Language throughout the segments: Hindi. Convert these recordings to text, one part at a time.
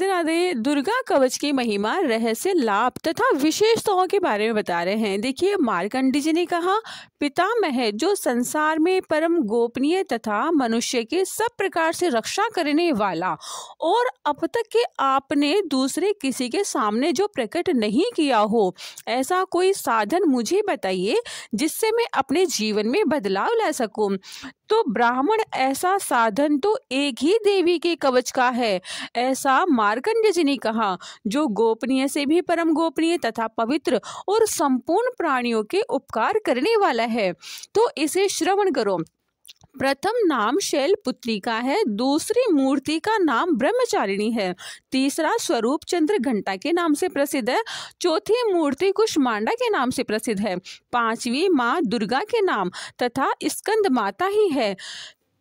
राधे दुर्गा कवच की महिमा, रहस्य, लाभ तथा विशेषताओं के बारे में बता रहे हैं। देखिए, मार्कंडेय जी ने कहा, पितामह जो संसार में परम गोपनीय तथा मनुष्य के सब प्रकार से रक्षा करने वाला और अब तक के आपने दूसरे किसी के सामने जो प्रकट नहीं किया हो, ऐसा कोई साधन मुझे बताइए जिससे मैं अपने जीवन में बदलाव ला सकूं। तो ब्राह्मण, ऐसा साधन तो एक ही देवी के कवच का है, ऐसा मार्कंडेय जी ने कहा, जो गोपनीय से भी परम गोपनीय तथा पवित्र और संपूर्ण प्राणियों के उपकार करने वाला है। तो इसे श्रवण करो। प्रथम नाम शैलपुत्री का है, दूसरी मूर्ति का नाम ब्रह्मचारिणी है, तीसरा स्वरूप चंद्र घंटा के नाम से प्रसिद्ध है, चौथी मूर्ति कुष्मांडा के नाम से प्रसिद्ध है, पांचवी माँ दुर्गा के नाम तथा स्कंद माता ही है।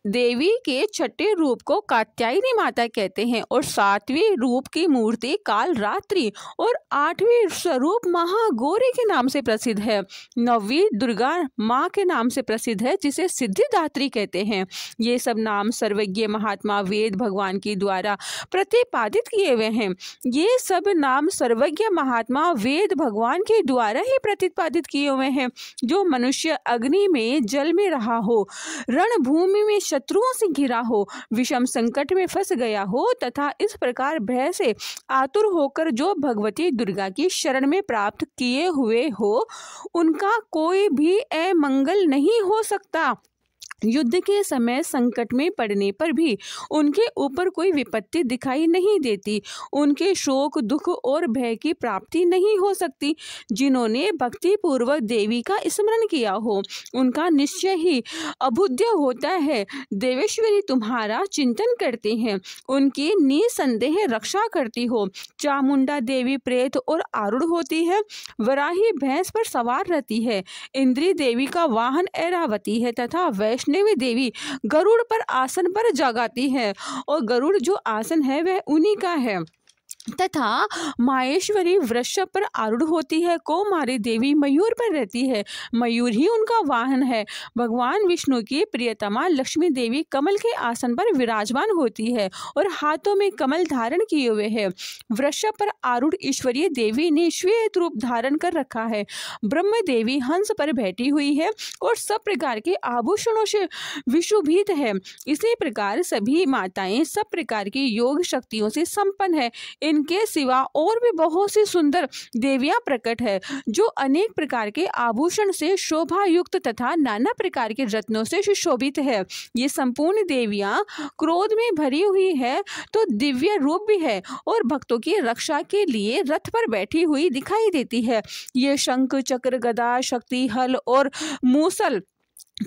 देवी के छठे रूप को कात्यायनी माता कहते हैं और सातवीं रूप की मूर्ति कालरात्रि और आठवीं स्वरूप महागौरी के नाम से प्रसिद्ध है। नौवीं दुर्गा माँ के नाम से प्रसिद्ध है, जिसे सिद्धिदात्री कहते हैं। ये सब नाम सर्वज्ञ महात्मा वेद भगवान के द्वारा प्रतिपादित किए हुए हैं। ये सब नाम सर्वज्ञ महात्मा वेद भगवान के द्वारा ही प्रतिपादित किए हुए हैं। जो मनुष्य अग्नि में, जल में रहा हो, रणभूमि में शत्रुओं से घिरा हो, विषम संकट में फंस गया हो तथा इस प्रकार भय से आतुर होकर जो भगवती दुर्गा की शरण में प्राप्त किए हुए हो, उनका कोई भी अमंगल नहीं हो सकता। युद्ध के समय संकट में पड़ने पर भी उनके ऊपर कोई विपत्ति दिखाई नहीं देती, उनके शोक, दुख और भय की प्राप्ति नहीं हो सकती। जिन्होंने भक्ति पूर्वक देवी का स्मरण किया हो, उनका निश्चय ही अभुद्य होता है। देवेश्वरी तुम्हारा चिंतन करते हैं, उनकी निसंदेह रक्षा करती हो। चामुंडा देवी प्रेत और आरूढ़ होती है, वराही भैंस पर सवार रहती है, इंद्री देवी का वाहन ऐरावती है तथा वैष्णवी देवी गरुड़ पर आसन पर जगाती है और गरुड़ जो आसन है वह उन्हीं का है। तथा माहेश्वरी वृषभ पर आरूढ़ होती है, कौमारी देवी मयूर पर रहती है, मयूर ही उनका वाहन है। भगवान विष्णु की प्रियतमा लक्ष्मी देवी कमल के आसन पर विराजमान होती है और हाथों में कमल धारण किए हुए है। वृषभ पर आरूढ़ ईश्वरीय देवी ने श्वेत रूप धारण कर रखा है। ब्रह्म देवी हंस पर बैठी हुई है और सब प्रकार के आभूषणों से विशोभित है। इसी प्रकार सभी माताएं सब प्रकार की योग शक्तियों से संपन्न है। इनके सिवा और भी बहुत सी सुंदर देवियां प्रकट है, जो अनेक प्रकार के आभूषण से शोभा युक्त तथा नाना प्रकार के रत्नों से सुशोभित है। ये संपूर्ण देवियां क्रोध में भरी हुई है तो दिव्य रूप भी है और भक्तों की रक्षा के लिए रथ पर बैठी हुई दिखाई देती है। ये शंख, चक्र, गदा, शक्ति, हल और मूसल,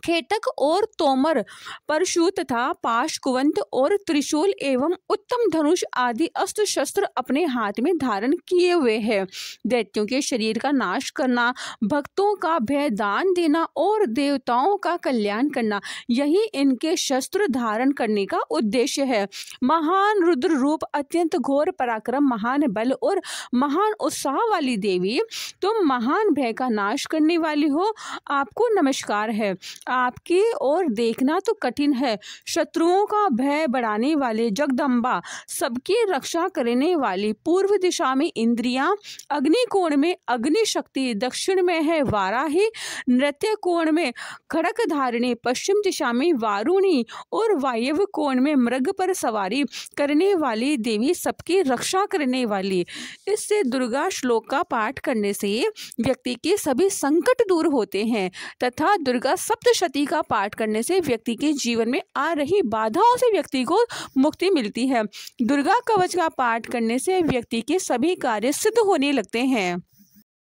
खेटक और तोमर, परशु तथा पाश, कुवंत और त्रिशूल एवं उत्तम धनुष आदि अस्त्र शस्त्र अपने हाथ में धारण किए हुए हैं। दैत्यों के शरीर का नाश करना, भक्तों का भय दान देना और देवताओं का कल्याण करना, यही इनके शस्त्र धारण करने का उद्देश्य है। महान रुद्र रूप, अत्यंत घोर पराक्रम, महान बल और महान उत्साह वाली देवी, तुम महान भय का नाश करने वाली हो, आपको नमस्कार है। आपकी ओर देखना तो कठिन है। शत्रुओं का भय बढ़ाने वाले जगदम्बा, सबकी रक्षा करने वाली, पूर्व दिशा में इंद्रियां, अग्नि कोण में अग्नि शक्ति, दक्षिण में है वाराही, नृत्य कोण में खड़क धारिणी, पश्चिम दिशा में वारुणी और वायव्य कोण में मृग पर सवारी करने वाली देवी, सबकी रक्षा करने वाली। इससे दुर्गा श्लोक का पाठ करने से व्यक्ति के सभी संकट दूर होते हैं तथा दुर्गा सप्तशती का पाठ करने से व्यक्ति के जीवन में आ रही बाधाओं से व्यक्ति को मुक्ति मिलती है। दुर्गा कवच का पाठ करने से व्यक्ति के सभी कार्य सिद्ध होने लगते हैं।